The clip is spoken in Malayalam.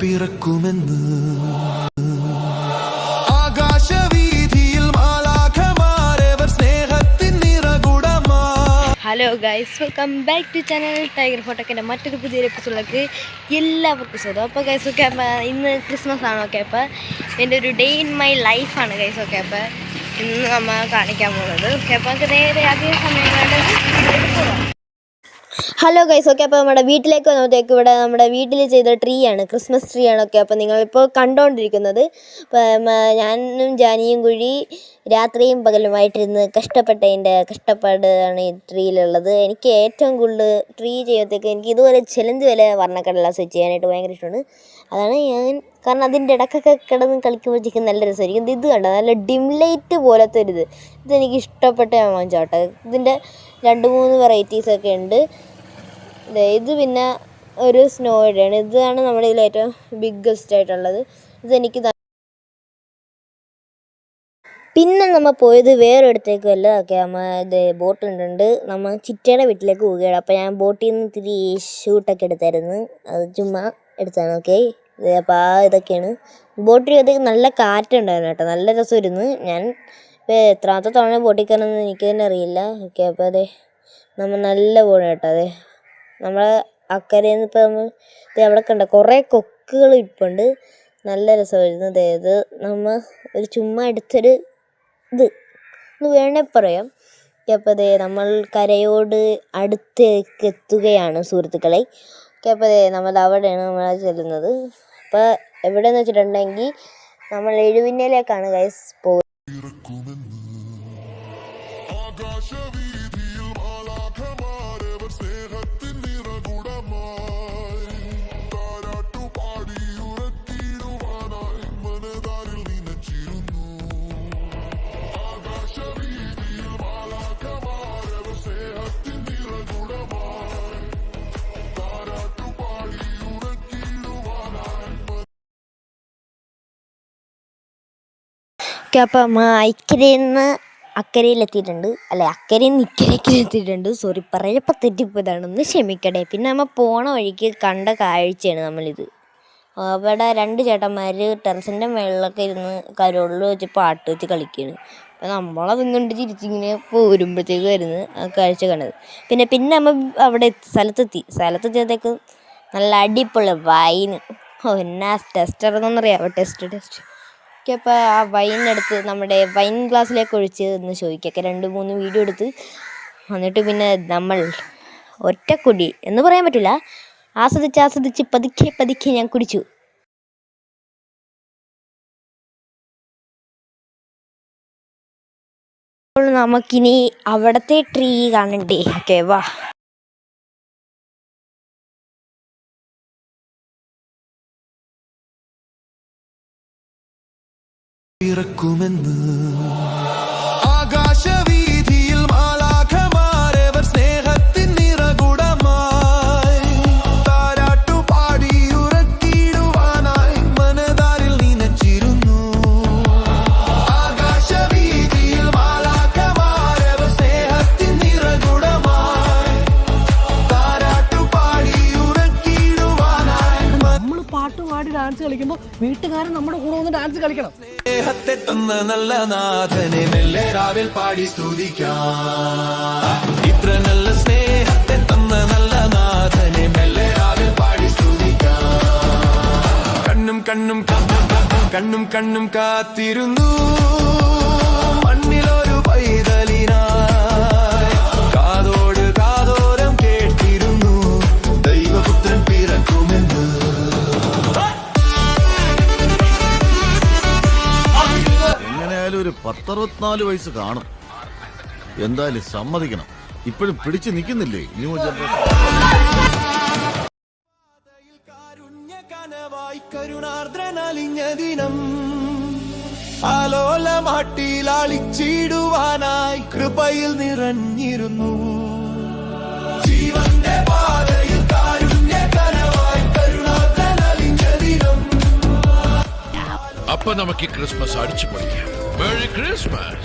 പിറക്കുമെന്ന് hello guys, welcome back to channel Tiger ഫോട്ടോക്കിൻ്റെ മറ്റൊരു പുതിയൊരു എപ്പിസോഡിലേക്ക് എല്ലാവർക്കും സ്വാഗതം. അപ്പോൾ ഗൈസ് ഓക്കെ, അപ്പോൾ ഇന്ന് ക്രിസ്മസ് ആണ്. ഓക്കെ, അപ്പോൾ എൻ്റെ ഒരു ഡേ ഇൻ മൈ ലൈഫാണ് ഗൈസ്. ഓക്കെ, അപ്പോൾ ഇന്ന് നമ്മൾ കാണിക്കാൻ പോകുന്നത്. ഓക്കെ, അപ്പോൾ നമുക്ക് നേരെ അതേ സമയം പോകാം. ഹലോ ഗൈസ് ഓക്കെ, അപ്പോൾ നമ്മുടെ വീട്ടിലേക്ക് വന്നപ്പോഴത്തേക്ക് ഇവിടെ നമ്മുടെ വീട്ടിൽ ചെയ്ത ട്രീ ആണ്, ക്രിസ്മസ് ട്രീ ആണ്. ഓക്കെ, അപ്പോൾ നിങ്ങളിപ്പോൾ കണ്ടുകൊണ്ടിരിക്കുന്നത്. അപ്പോൾ ഞാനും ജാനിയും കൂടി രാത്രിയും പകലുമായിട്ടിരുന്ന് കഷ്ടപ്പെട്ടതിൻ്റെ കഷ്ടപ്പാടാണ് ഈ ട്രീയിലുള്ളത്. എനിക്ക് ഏറ്റവും കൂടുതൽ ട്രീ ചെയ്യുമ്പോഴത്തേക്ക് എനിക്ക് ഇതുപോലെ ചിലന്ത് വില വർണ്ണക്കടലാസ് വെച്ച് ചെയ്യാനായിട്ട് ഭയങ്കര ഇഷ്ടമാണ്. അതാണ് ഞാൻ, കാരണം അതിൻ്റെ ഇടക്കൊക്കെ കിടന്ന് കളിക്കുമ്പോഴത്തേക്കും നല്ല രസമായിരിക്കും. ഇത് കണ്ടോ, നല്ല ഡിം ലൈറ്റ് പോലത്തെ ഒരു ഇതെനിക്ക് ഇഷ്ടപ്പെട്ട ഞാൻ വാങ്ങിച്ചോട്ടെ. ഇതിൻ്റെ 2-3 വെറൈറ്റീസൊക്കെ ഉണ്ട്. ഇത് പിന്നെ ഒരു സ്നോയുടെയാണ്. ഇതാണ് നമ്മുടെ ഇതിൽ ഏറ്റവും ബിഗ്ഗസ്റ്റ് ആയിട്ടുള്ളത്. ഇതെനിക്ക് പിന്നെ നമ്മൾ പോയത് വേറൊരിടത്തേക്കും അല്ല. ഓക്കെ, നമ്മൾ ഇത് ബോട്ടുണ്ട്. നമ്മൾ ചിറ്റയുടെ വീട്ടിലേക്ക് പോവുകയാണ്. അപ്പോൾ ഞാൻ ബോട്ടിൽ നിന്ന് ഇത്തിരി ഷൂട്ടൊക്കെ എടുത്തായിരുന്നു, അത് ചുമ്മാ എടുത്താണ്. ഓക്കെ, അപ്പോൾ ഇതൊക്കെയാണ് ബോട്ടിൽ. അത് നല്ല കാറ്റുണ്ടായിരുന്നു കേട്ടോ, നല്ല രസമായിരുന്നു. ഞാൻ എത്രാമത്തെ തവണ ബോട്ടിൽ കയറുന്നത് എനിക്ക് തന്നെ അറിയില്ല. ഓക്കെ, അപ്പോൾ അതെ നമ്മൾ നല്ല പോണ കേട്ടോ. അതെ നമ്മളെ അക്കരയിൽ നിന്ന് ഇപ്പോൾ നമ്മൾ അവിടെ കണ്ട കുറേ കൊക്കുകൾ ഇരിപ്പുണ്ട്, നല്ല രസമായിരുന്നു. അതായത് നമ്മൾ ഒരു ചുമ്മാ എടുത്തൊരു എന്ന് വേണേ പറയാം. അപ്പോൾ അതെ നമ്മൾ കരയോട് അടുത്തേക്ക് എത്തുകയാണ് സുഹൃത്തുക്കളെ. ഓക്കെ, അപ്പോൾ അതെ നമ്മൾ അവിടെയാണ് നമ്മൾ ചെല്ലുന്നത്. അപ്പോൾ എവിടെയെന്ന് വെച്ചിട്ടുണ്ടെങ്കിൽ നമ്മൾ എഴുവിന്നയിലേക്കാണ് ഗൈസ് പോകുന്നത്. ഓക്കെ, അപ്പം ഇക്കരയിൽ നിന്ന് അക്കരയിലെത്തിയിട്ടുണ്ട്, അല്ലെ അക്കരയിൽ നിന്ന് ഇക്കരയ്ക്കിലെത്തിയിട്ടുണ്ട്. സോറി, പറയപ്പോൾ തെറ്റിപ്പോയതാണ്, ഒന്ന് ക്ഷമിക്കട്ടെ. പിന്നെ നമ്മൾ പോണ വഴിക്ക് കണ്ട കാഴ്ചയാണ് നമ്മളിത്. അവിടെ 2 ചേട്ടന്മാർ ടെറസിൻ്റെ മുകളിലൊക്കെ ഇരുന്ന് കരോളിൽ വെച്ച് പാട്ട് വെച്ച് കളിക്കുകയാണ്. അപ്പം നമ്മളതും കൊണ്ട് ചിരിച്ചിങ്ങനെ പോരുമ്പോഴത്തേക്ക് വരുന്നത് ആ കാഴ്ച കണ്ടത്. പിന്നെ നമ്മൾ അവിടെ സ്ഥലത്തെത്തിയപ്പോഴത്തേക്ക് നല്ല അടിപൊളി വൈന്. എന്നാ ടെസ്റ്റ് ഇറങ്ങുന്നറിയാമോ, ടെസ്റ്റ്. ഓക്കെ, അപ്പോൾ ആ വൈനെടുത്ത് നമ്മുടെ വൈൻ ഗ്ലാസ്സിലേക്ക് ഒഴിച്ച് എന്ന് ചോദിക്കൊക്കെ 2-3 വീഡിയോ എടുത്ത് എന്നിട്ട് പിന്നെ നമ്മൾ ഒറ്റക്കുടി എന്ന് പറയാൻ പറ്റില്ല, ആസ്വദിച്ച് പതുക്കെ ഞാൻ കുടിച്ചു. അപ്പോൾ നമുക്കിനി അവിടുത്തെ ട്രീ കാണണ്ടേ. ഓക്കെ, വാ. പിറക്കുമെന്ന് ആകാശവീഥിയിൽ മാലാഖമാരവർ സ്നേഹത്തിൻ നിറകുടമായി താരാട്ടുപാടി ഉറക്കിടുവാനായി മനതാരിൽ നനച്ചിരുന്നു. ആകാശവീഥിയിൽ മാലാഖമാരവർ സ്നേഹത്തിൻ നിറകുടമായി താരാട്ടുപാടി ഉറക്കിടുവാനായി. നമ്മൾ പാട്ടുപാടി ഡാൻസ് കളിക്കുമ്പോൾ വീട്ടുകാരൻ നമ്മുടെ കൂടെ ഒന്ന് ഡാൻസ് കളിക്കണം. സ്നേഹത്തെ തന്ന നല്ല നാഥനെ മെല്ലെ രാവിൽ പാടി സ്തുതിക്കാം. ഇത്ര നല്ല സ്നേഹത്തെ തന്ന നല്ല നാഥനെ മെല്ലെ രാവിൽ പാടി സ്തുതിക്കാം. കണ്ണും കാത്തിരുന്നു മണ്ണിലൊരു പൈതലിനായി. കാതോരം കേട്ടിരുന്നു ദൈവപുത്രൻ പിറക്കുമെന്ന്. ഒരു 10-64 വയസ്സ് കാണും. എന്തായാലും സമ്മതിക്കണം, ഇപ്പോഴും പിടിച്ചു നിൽക്കുന്നില്ലേ ന്യൂ ജനറേഷൻ. ആലോലമാട്ടിലാളിച്ചിടുവാനായി കൃപയിൽ നിറഞ്ഞിരുന്നു. ജീവന്റെ പാതയിൽ കാരുണ്യകനവായി കരുണാർദ്രനലിഞ്ഞ ദിനം. അപ്പൊ നമുക്ക് ക്രിസ്മസ് അടിച്ചു പൊളിക്കാം. Merry Christmas!